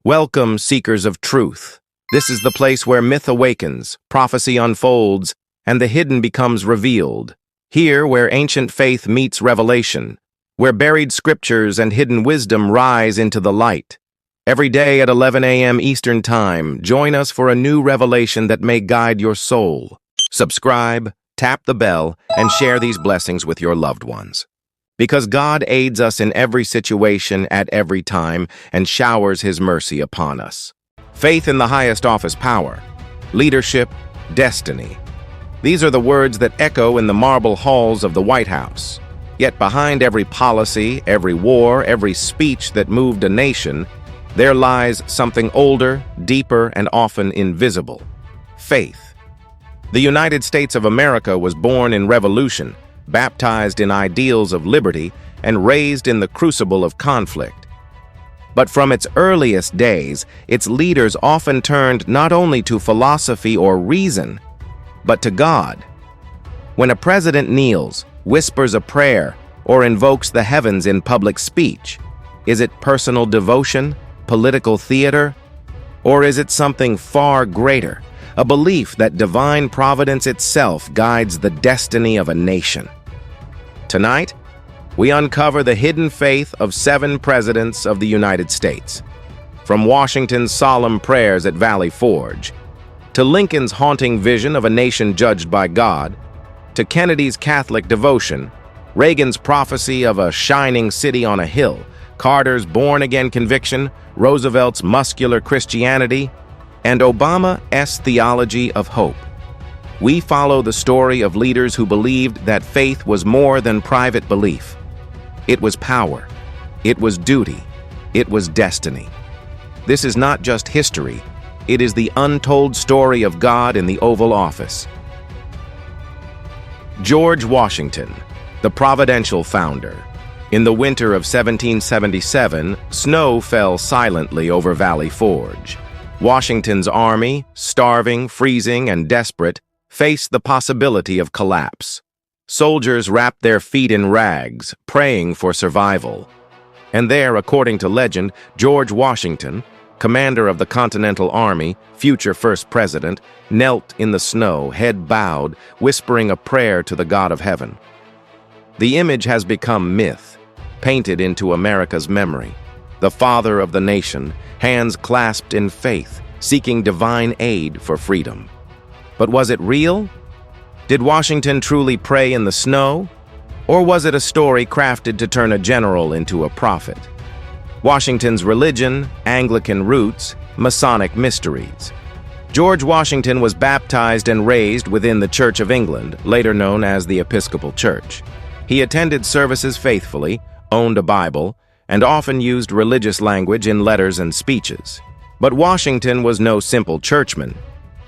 Welcome, seekers of truth. This is the place where myth awakens, prophecy unfolds, and the hidden becomes revealed. Here, where ancient faith meets revelation, where buried scriptures and hidden wisdom rise into the light. Every day at 11 a.m. Eastern Time, join us for a new revelation that may guide your soul. Subscribe, tap the bell, and share these blessings with your loved ones. Because God aids us in every situation at every time and showers His mercy upon us. Faith in the highest office power, leadership, destiny. These are the words that echo in the marble halls of the White House. Yet behind every policy, every war, every speech that moved a nation, there lies something older, deeper, and often invisible: faith. The United States of America was born in revolution, baptized in ideals of liberty, and raised in the crucible of conflict. But from its earliest days, its leaders often turned not only to philosophy or reason, but to God. When a president kneels, whispers a prayer, or invokes the heavens in public speech, is it personal devotion, political theater, or is it something far greater, a belief that divine providence itself guides the destiny of a nation? Tonight, we uncover the hidden faith of 7 presidents of the United States. From Washington's solemn prayers at Valley Forge, to Lincoln's haunting vision of a nation judged by God, to Kennedy's Catholic devotion, Reagan's prophecy of a shining city on a hill, Carter's born-again conviction, Roosevelt's muscular Christianity, and Obama's theology of hope. We follow the story of leaders who believed that faith was more than private belief. It was power. It was duty. It was destiny. This is not just history. It is the untold story of God in the Oval Office. George Washington, the providential founder. In the winter of 1777, snow fell silently over Valley Forge. Washington's army, starving, freezing, and desperate, faced the possibility of collapse. Soldiers wrapped their feet in rags, praying for survival. And there, according to legend, George Washington, commander of the Continental Army, future first president, knelt in the snow, head bowed, whispering a prayer to the God of heaven. The image has become myth, painted into America's memory. The father of the nation, hands clasped in faith, seeking divine aid for freedom. But was it real? Did Washington truly pray in the snow? Or was it a story crafted to turn a general into a prophet? Washington's religion, Anglican roots, Masonic mysteries. George Washington was baptized and raised within the Church of England, later known as the Episcopal Church. He attended services faithfully, owned a Bible, and often used religious language in letters and speeches. But Washington was no simple churchman.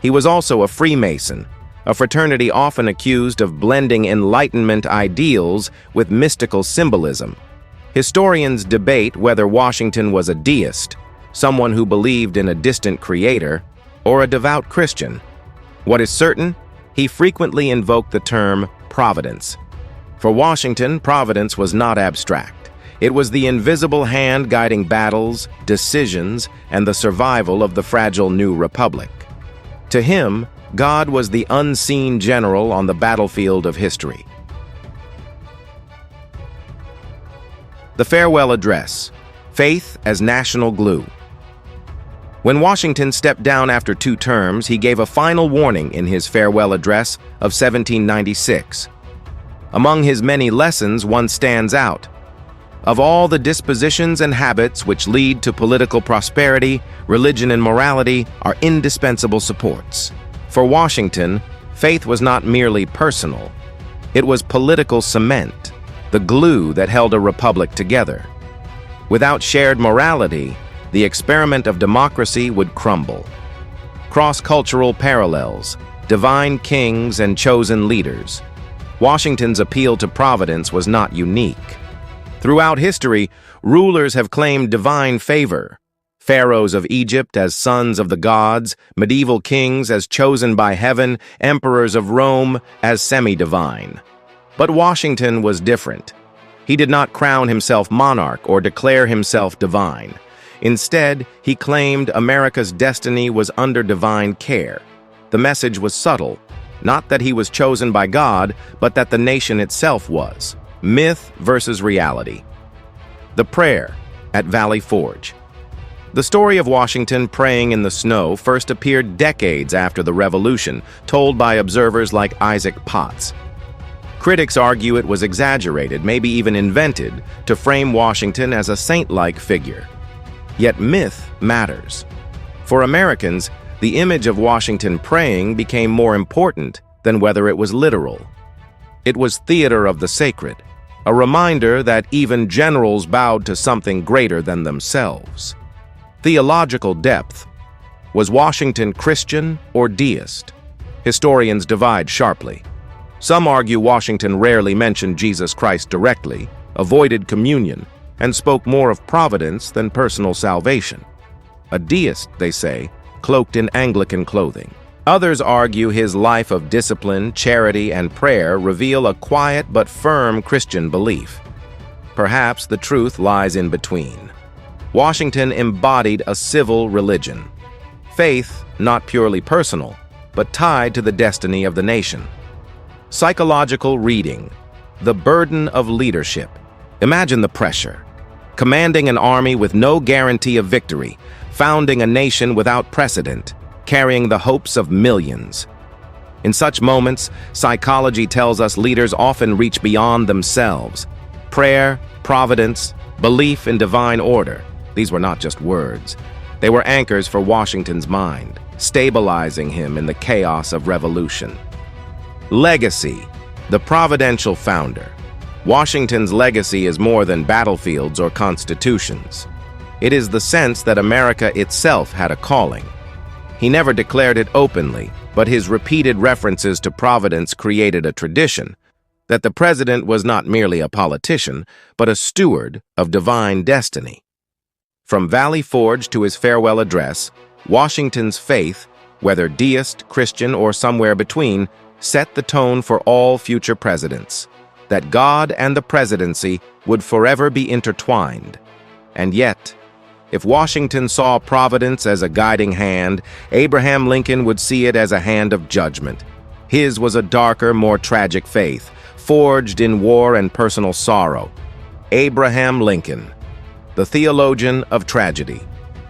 He was also a Freemason, a fraternity often accused of blending Enlightenment ideals with mystical symbolism. Historians debate whether Washington was a deist, someone who believed in a distant creator, or a devout Christian. What is certain, he frequently invoked the term providence. For Washington, providence was not abstract. It was the invisible hand guiding battles, decisions, and the survival of the fragile new republic. To him, God was the unseen general on the battlefield of history. The Farewell Address, Faith as National Glue. When Washington stepped down after 2 terms, he gave a final warning in his farewell address of 1796. Among his many lessons, one stands out. Of all the dispositions and habits which lead to political prosperity, religion and morality are indispensable supports. For Washington, faith was not merely personal. It was political cement, the glue that held a republic together. Without shared morality, the experiment of democracy would crumble. Cross-cultural parallels, divine kings and chosen leaders. Washington's appeal to providence was not unique. Throughout history, rulers have claimed divine favor. Pharaohs of Egypt as sons of the gods, medieval kings as chosen by heaven, emperors of Rome as semi-divine. But Washington was different. He did not crown himself monarch or declare himself divine. Instead, he claimed America's destiny was under divine care. The message was subtle, not that he was chosen by God, but that the nation itself was. Myth versus reality. The prayer at Valley Forge. The story of Washington praying in the snow first appeared decades after the Revolution, told by observers like Isaac Potts. Critics argue it was exaggerated, maybe even invented, to frame Washington as a saint-like figure. Yet myth matters. For Americans, the image of Washington praying became more important than whether it was literal. It was theater of the sacred, a reminder that even generals bowed to something greater than themselves. Theological depth. Was Washington Christian or deist? Historians divide sharply. Some argue Washington rarely mentioned Jesus Christ directly, avoided communion, and spoke more of providence than personal salvation. A deist, they say, cloaked in Anglican clothing. Others argue his life of discipline, charity, and prayer reveal a quiet but firm Christian belief. Perhaps the truth lies in between. Washington embodied a civil religion. Faith, not purely personal, but tied to the destiny of the nation. Psychological reading. The burden of leadership. Imagine the pressure. Commanding an army with no guarantee of victory, founding a nation without precedent, carrying the hopes of millions. In such moments, psychology tells us leaders often reach beyond themselves. Prayer, providence, belief in divine order. These were not just words. They were anchors for Washington's mind, stabilizing him in the chaos of revolution. Legacy. The providential founder. Washington's legacy is more than battlefields or constitutions. It is the sense that America itself had a calling. He never declared it openly, but his repeated references to providence created a tradition that the president was not merely a politician, but a steward of divine destiny. From Valley Forge to his farewell address, Washington's faith, whether deist, Christian, or somewhere between, set the tone for all future presidents, that God and the presidency would forever be intertwined. And yet, if Washington saw providence as a guiding hand, Abraham Lincoln would see it as a hand of judgment. His was a darker, more tragic faith, forged in war and personal sorrow. Abraham Lincoln, the theologian of tragedy.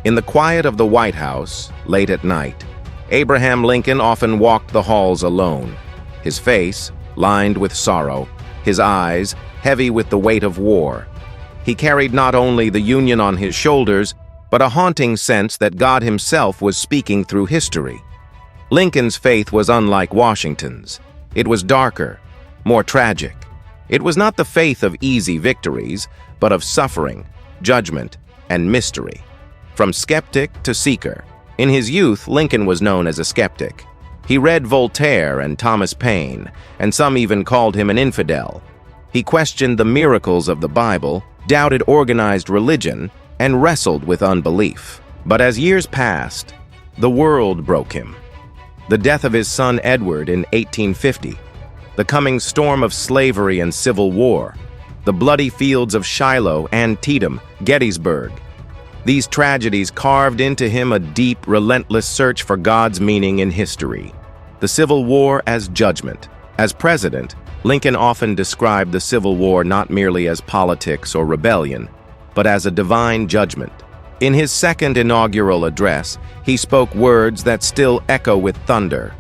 In the quiet of the White House, late at night, Abraham Lincoln often walked the halls alone, his face lined with sorrow, his eyes heavy with the weight of war. He carried not only the Union on his shoulders, but a haunting sense that God himself was speaking through history. Lincoln's faith was unlike Washington's. It was darker, more tragic. It was not the faith of easy victories, but of suffering, judgment, and mystery. From skeptic to seeker. In his youth, Lincoln was known as a skeptic. He read Voltaire and Thomas Paine, and some even called him an infidel. He questioned the miracles of the Bible, doubted organized religion, and wrestled with unbelief. But as years passed, the world broke him. The death of his son Edward in 1850, the coming storm of slavery and civil war, the bloody fields of Shiloh, Antietam, Gettysburg. These tragedies carved into him a deep, relentless search for God's meaning in history. The Civil War as judgment. As president, Lincoln often described the Civil War not merely as politics or rebellion, but as a divine judgment. In his second inaugural address, he spoke words that still echo with thunder.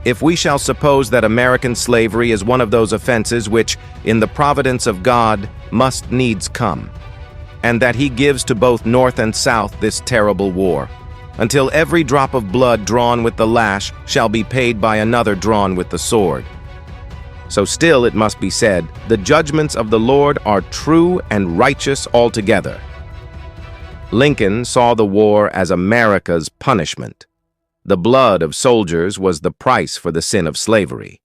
If we shall suppose that American slavery is one of those offenses which, in the providence of God, must needs come, and that he gives to both North and South this terrible war, until every drop of blood drawn with the lash shall be paid by another drawn with the sword. So still it must be said, the judgments of the Lord are true and righteous altogether. Lincoln saw the war as America's punishment. The blood of soldiers was the price for the sin of slavery.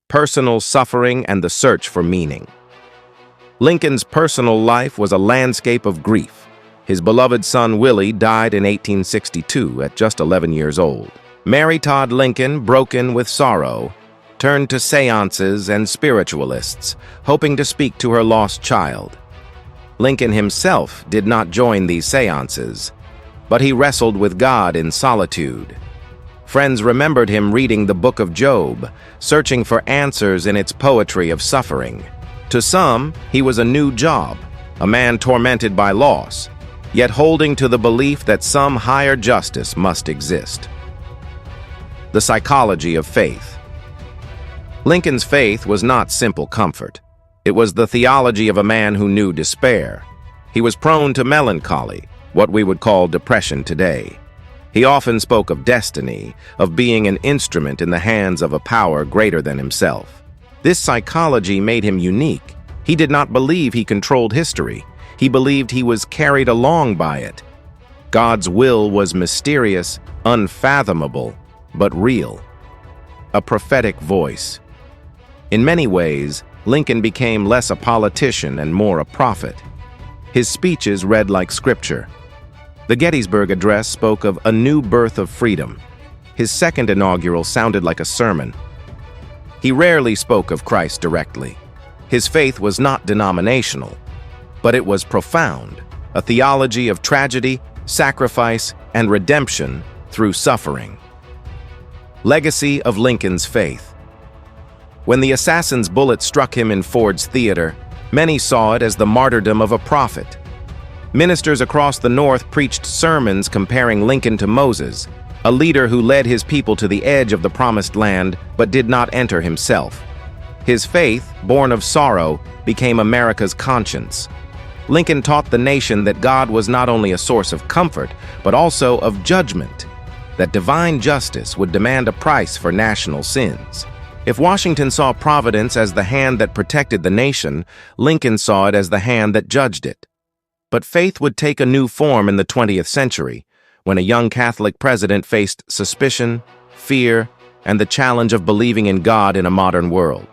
Personal suffering and the search for meaning. Lincoln's personal life was a landscape of grief. His beloved son Willie died in 1862 at just 11 years old. Mary Todd Lincoln, broken with sorrow, turned to seances and spiritualists, hoping to speak to her lost child. Lincoln himself did not join these seances, but he wrestled with God in solitude. Friends remembered him reading the book of Job, searching for answers in its poetry of suffering. To some, he was a new job, a man tormented by loss, yet holding to the belief that some higher justice must exist. The psychology of faith. Lincoln's faith was not simple comfort. It was the theology of a man who knew despair. He was prone to melancholy, what we would call depression today. He often spoke of destiny, of being an instrument in the hands of a power greater than himself. This psychology made him unique. He did not believe he controlled history. He believed he was carried along by it. God's will was mysterious, unfathomable, but real. A prophetic voice. In many ways, Lincoln became less a politician and more a prophet. His speeches read like scripture. The Gettysburg Address spoke of a new birth of freedom. His second inaugural sounded like a sermon. He rarely spoke of Christ directly. His faith was not denominational, but it was profound, a theology of tragedy, sacrifice, and redemption through suffering. Legacy of Lincoln's faith. When the assassin's bullet struck him in Ford's Theater, many saw it as the martyrdom of a prophet. Ministers across the North preached sermons comparing Lincoln to Moses, a leader who led his people to the edge of the promised land but did not enter himself. His faith, born of sorrow, became America's conscience. Lincoln taught the nation that God was not only a source of comfort, but also of judgment, that divine justice would demand a price for national sins. If Washington saw Providence as the hand that protected the nation, Lincoln saw it as the hand that judged it. But faith would take a new form in the 20th century, when a young Catholic president faced suspicion, fear, and the challenge of believing in God in a modern world.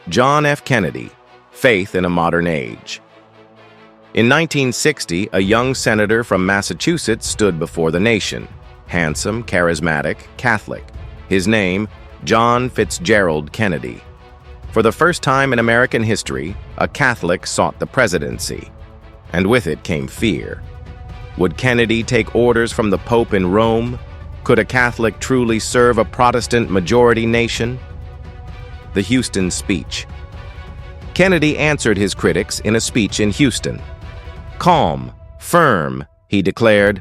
John F. Kennedy, Faith in a Modern Age. In 1960, a young senator from Massachusetts stood before the nation, handsome, charismatic, Catholic. His name, John Fitzgerald Kennedy. For the first time in American history, a Catholic sought the presidency, and with it came fear. Would Kennedy take orders from the Pope in Rome? Could a Catholic truly serve a Protestant majority nation? The Houston Speech. Kennedy answered his critics in a speech in Houston. Calm, firm, he declared,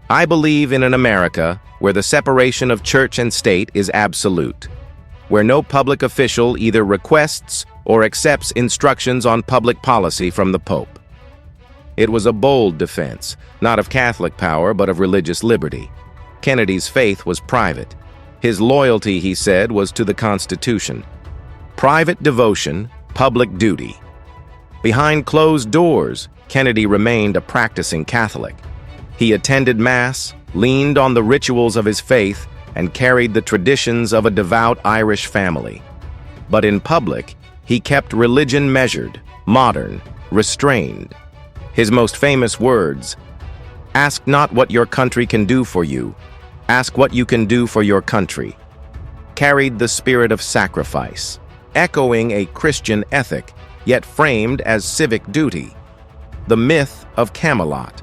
"I believe in an America where the separation of church and state is absolute, where no public official either requests or accepts instructions on public policy from the Pope." It was a bold defense, not of Catholic power, but of religious liberty. Kennedy's faith was private. His loyalty, he said, was to the Constitution. Private devotion, public duty. Behind closed doors, Kennedy remained a practicing Catholic. He attended Mass, leaned on the rituals of his faith, and carried the traditions of a devout Irish family. But in public, he kept religion measured, modern, restrained. His most famous words, "Ask not what your country can do for you, ask what you can do for your country," carried the spirit of sacrifice, echoing a Christian ethic, yet framed as civic duty. The myth of Camelot.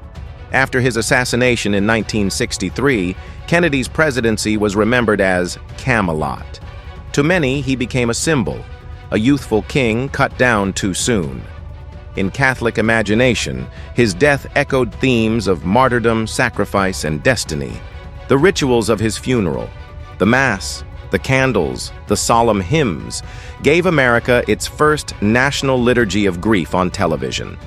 After his assassination in 1963, Kennedy's presidency was remembered as Camelot. To many, he became a symbol, a youthful king cut down too soon. In Catholic imagination, his death echoed themes of martyrdom, sacrifice, and destiny. The rituals of his funeral, the Mass, the candles, the solemn hymns, gave America its first national liturgy of grief on television.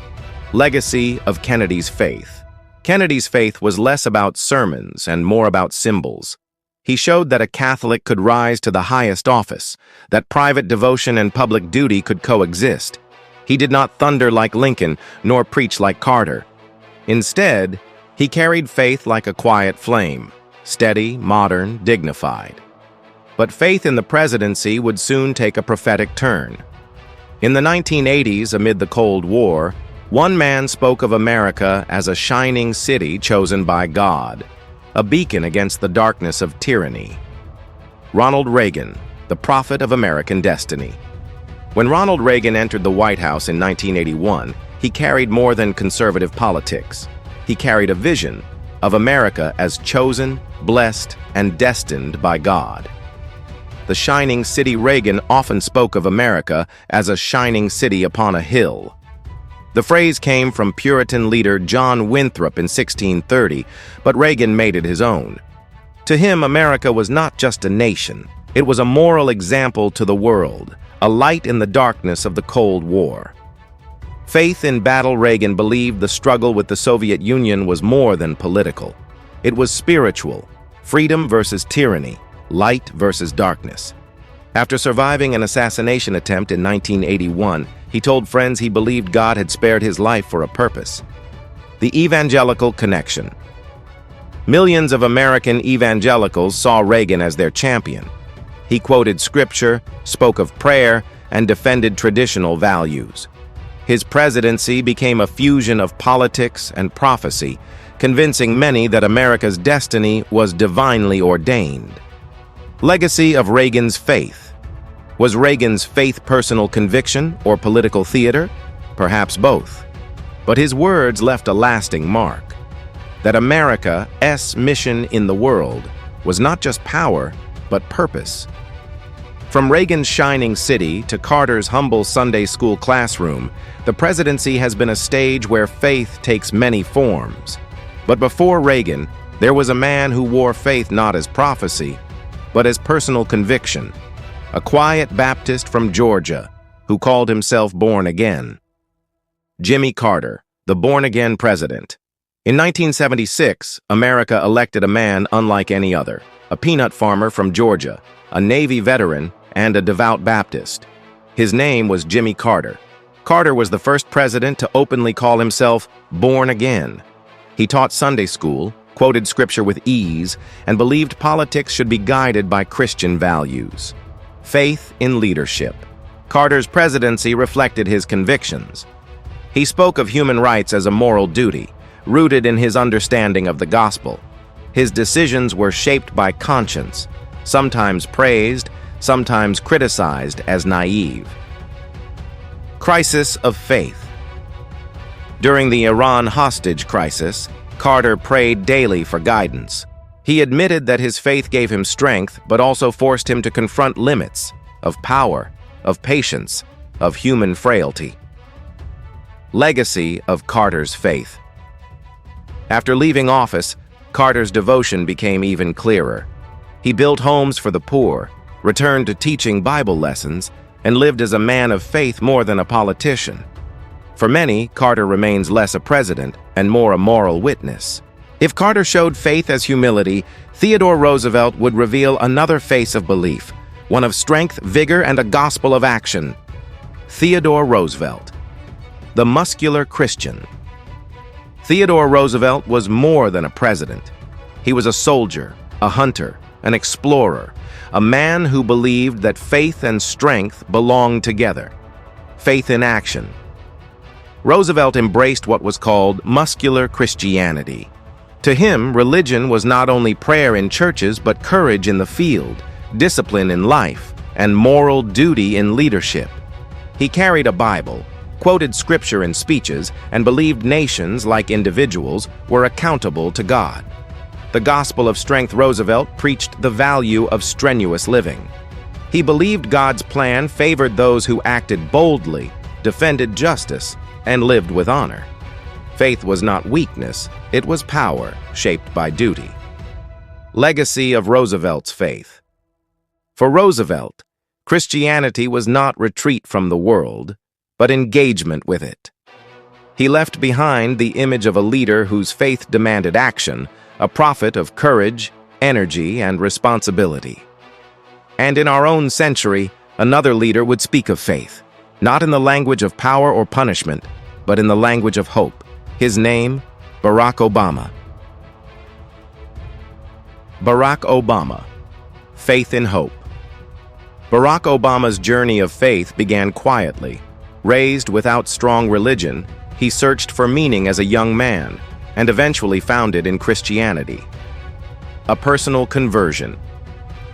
Legacy of Kennedy's faith. Kennedy's faith was less about sermons and more about symbols. He showed that a Catholic could rise to the highest office, that private devotion and public duty could coexist. He did not thunder like Lincoln, nor preach like Carter. Instead, he carried faith like a quiet flame, steady, modern, dignified. But faith in the presidency would soon take a prophetic turn. In the 1980s, amid the Cold War, one man spoke of America as a shining city chosen by God, a beacon against the darkness of tyranny. Ronald Reagan, the prophet of American destiny. When Ronald Reagan entered the White House in 1981, he carried more than conservative politics. He carried a vision of America as chosen, blessed, and destined by God. The shining city Reagan often spoke of America as a shining city upon a hill. The phrase came from Puritan leader John Winthrop in 1630, but Reagan made it his own. To him, America was not just a nation. It was a moral example to the world, a light in the darkness of the Cold War. Faith in battle, Reagan believed the struggle with the Soviet Union was more than political. It was spiritual, freedom versus tyranny, light versus darkness. After surviving an assassination attempt in 1981, he told friends he believed God had spared his life for a purpose. The evangelical connection. Millions of American evangelicals saw Reagan as their champion. He quoted scripture, spoke of prayer, and defended traditional values. His presidency became a fusion of politics and prophecy, convincing many that America's destiny was divinely ordained. Legacy of Reagan's faith. Was Reagan's faith personal conviction or political theater? Perhaps both. But his words left a lasting mark. That America's mission in the world was not just power, but purpose. From Reagan's shining city to Carter's humble Sunday school classroom, the presidency has been a stage where faith takes many forms. But before Reagan, there was a man who wore faith not as prophecy, but as personal conviction. A quiet Baptist from Georgia who called himself born again. Jimmy Carter, the born-again president. In 1976, America elected a man unlike any other, a peanut farmer from Georgia, a Navy veteran, and a devout Baptist. His name was Jimmy Carter. Carter was the first president to openly call himself born again. He taught Sunday school, quoted scripture with ease, and believed politics should be guided by Christian values. Faith in leadership. Carter's presidency reflected his convictions. He spoke of human rights as a moral duty, rooted in his understanding of the gospel. His decisions were shaped by conscience, sometimes praised, sometimes criticized as naive. Crisis of faith. During the Iran hostage crisis, Carter prayed daily for guidance. He admitted that his faith gave him strength, but also forced him to confront limits of power, of patience, of human frailty. Legacy of Carter's faith. After leaving office, Carter's devotion became even clearer. He built homes for the poor, returned to teaching Bible lessons, and lived as a man of faith more than a politician. For many, Carter remains less a president and more a moral witness. If Carter showed faith as humility, Theodore Roosevelt would reveal another face of belief, one of strength, vigor, and a gospel of action. Theodore Roosevelt, the muscular Christian. Theodore Roosevelt was more than a president. He was a soldier, a hunter, an explorer, a man who believed that faith and strength belonged together. Faith in action. Roosevelt embraced what was called muscular Christianity. To him, religion was not only prayer in churches, but courage in the field, discipline in life, and moral duty in leadership. He carried a Bible, quoted scripture in speeches, and believed nations, like individuals, were accountable to God. The gospel of strength Roosevelt preached the value of strenuous living. He believed God's plan favored those who acted boldly, defended justice, and lived with honor. Faith was not weakness, it was power shaped by duty. Legacy of Roosevelt's faith. For Roosevelt, Christianity was not retreat from the world, but engagement with it. He left behind the image of a leader whose faith demanded action, a prophet of courage, energy, and responsibility. And in our own century, another leader would speak of faith, not in the language of power or punishment, but in the language of hope. His name, Barack Obama. Barack Obama, faith in hope. Barack Obama's journey of faith began quietly. Raised without strong religion, he searched for meaning as a young man, and eventually found it in Christianity. A personal conversion.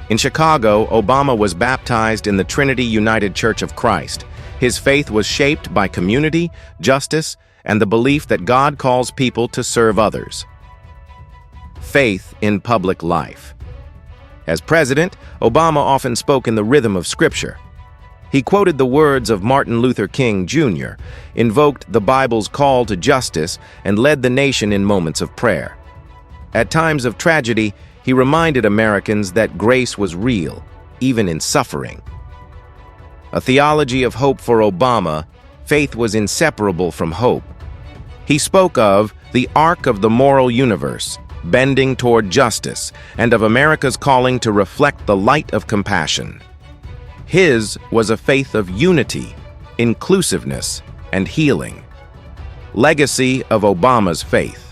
In Chicago, Obama was baptized in the Trinity United Church of Christ. His faith was shaped by community, justice, and the belief that God calls people to serve others. Faith in public life. As president, Obama often spoke in the rhythm of Scripture. He quoted the words of Martin Luther King, Jr., invoked the Bible's call to justice, and led the nation in moments of prayer. At times of tragedy, he reminded Americans that grace was real, even in suffering. A theology of hope for Obama, faith was inseparable from hope. He spoke of the arc of the moral universe, bending toward justice, and of America's calling to reflect the light of compassion. His was a faith of unity, inclusiveness, and healing. Legacy of Obama's faith.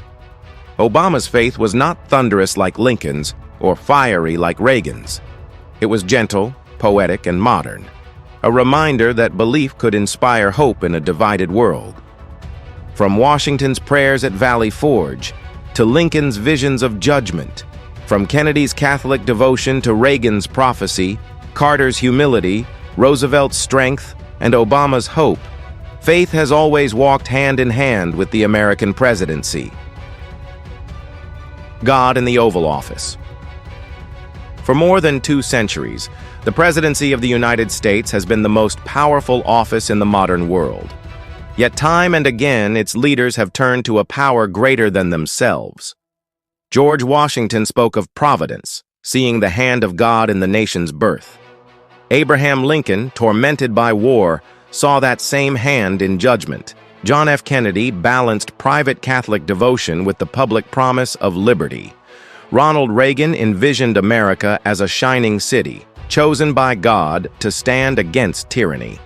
Obama's faith was not thunderous like Lincoln's or fiery like Reagan's. It was gentle, poetic, and modern, a reminder that belief could inspire hope in a divided world. From Washington's prayers at Valley Forge to Lincoln's visions of judgment, from Kennedy's Catholic devotion to Reagan's prophecy, Carter's humility, Roosevelt's strength, and Obama's hope, faith has always walked hand in hand with the American presidency. God in the Oval Office. For more than 2 centuries, the presidency of the United States has been the most powerful office in the modern world. Yet time and again, its leaders have turned to a power greater than themselves. George Washington spoke of Providence, seeing the hand of God in the nation's birth. Abraham Lincoln, tormented by war, saw that same hand in judgment. John F. Kennedy balanced private Catholic devotion with the public promise of liberty. Ronald Reagan envisioned America as a shining city, chosen by God to stand against tyranny.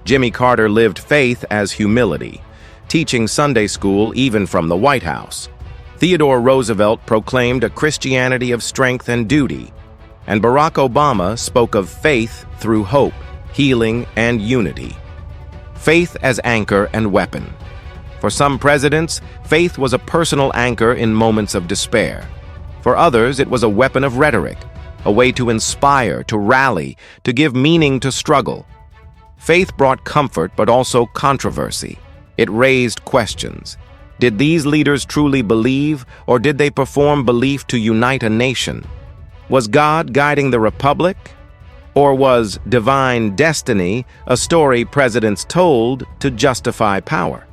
Jimmy Carter lived faith as humility, teaching Sunday school even from the White House. Theodore Roosevelt proclaimed a Christianity of strength and duty. And Barack Obama spoke of faith through hope, healing, and unity. Faith as anchor and weapon. For some presidents, faith was a personal anchor in moments of despair. For others, it was a weapon of rhetoric, a way to inspire, to rally, to give meaning to struggle. Faith brought comfort but also controversy. It raised questions. Did these leaders truly believe, or did they perform belief to unite a nation? Was God guiding the republic? Or was divine destiny a story presidents told to justify power?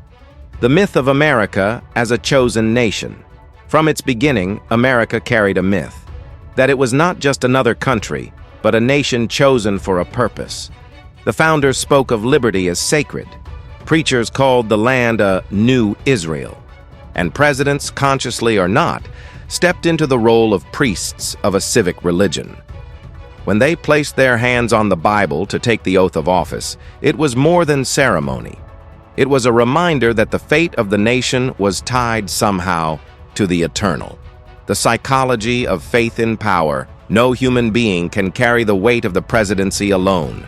The myth of America as a chosen nation. From its beginning, America carried a myth, that it was not just another country, but a nation chosen for a purpose. The founders spoke of liberty as sacred. Preachers called the land a new Israel. And presidents, consciously or not, stepped into the role of priests of a civic religion. When they placed their hands on the Bible to take the oath of office, it was more than ceremony. It was a reminder that the fate of the nation was tied somehow to the eternal. The psychology of faith in power. No human being can carry the weight of the presidency alone.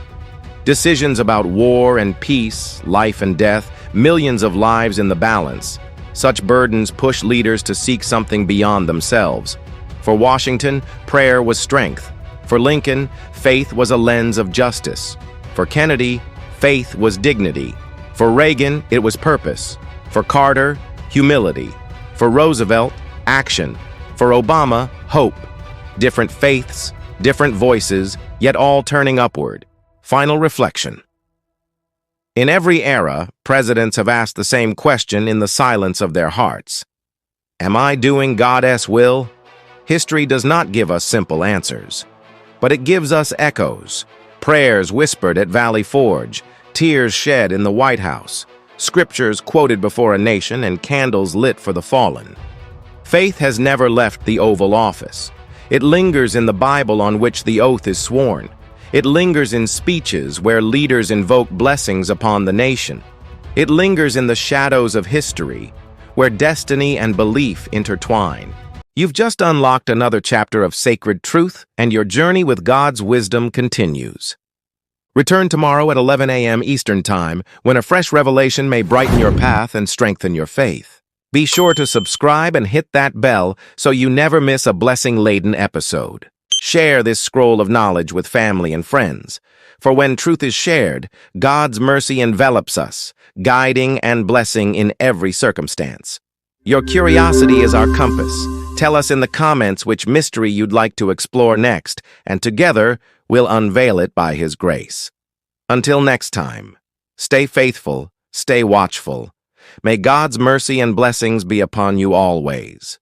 Decisions about war and peace, life and death, millions of lives in the balance. Such burdens push leaders to seek something beyond themselves. For Washington, prayer was strength. For Lincoln, faith was a lens of justice. For Kennedy, faith was dignity. For Reagan, it was purpose. For Carter, humility. For Roosevelt, action. For Obama, hope. Different faiths, different voices, yet all turning upward. Final reflection. In every era, presidents have asked the same question in the silence of their hearts. Am I doing God's will? History does not give us simple answers, but it gives us echoes, prayers whispered at Valley Forge, tears shed in the White House, scriptures quoted before a nation, and candles lit for the fallen. Faith has never left the Oval Office. It lingers in the Bible on which the oath is sworn. It lingers in speeches where leaders invoke blessings upon the nation. It lingers in the shadows of history, where destiny and belief intertwine. You've just unlocked another chapter of sacred truth, and your journey with God's wisdom continues. Return tomorrow at 11 a.m. Eastern Time, when a fresh revelation may brighten your path and strengthen your faith. Be sure to subscribe and hit that bell so you never miss a blessing-laden episode. Share this scroll of knowledge with family and friends. For when truth is shared, God's mercy envelops us, guiding and blessing in every circumstance. Your curiosity is our compass. Tell us in the comments which mystery you'd like to explore next, and together we'll unveil it by His grace. Until next time, stay faithful, stay watchful. May God's mercy and blessings be upon you always.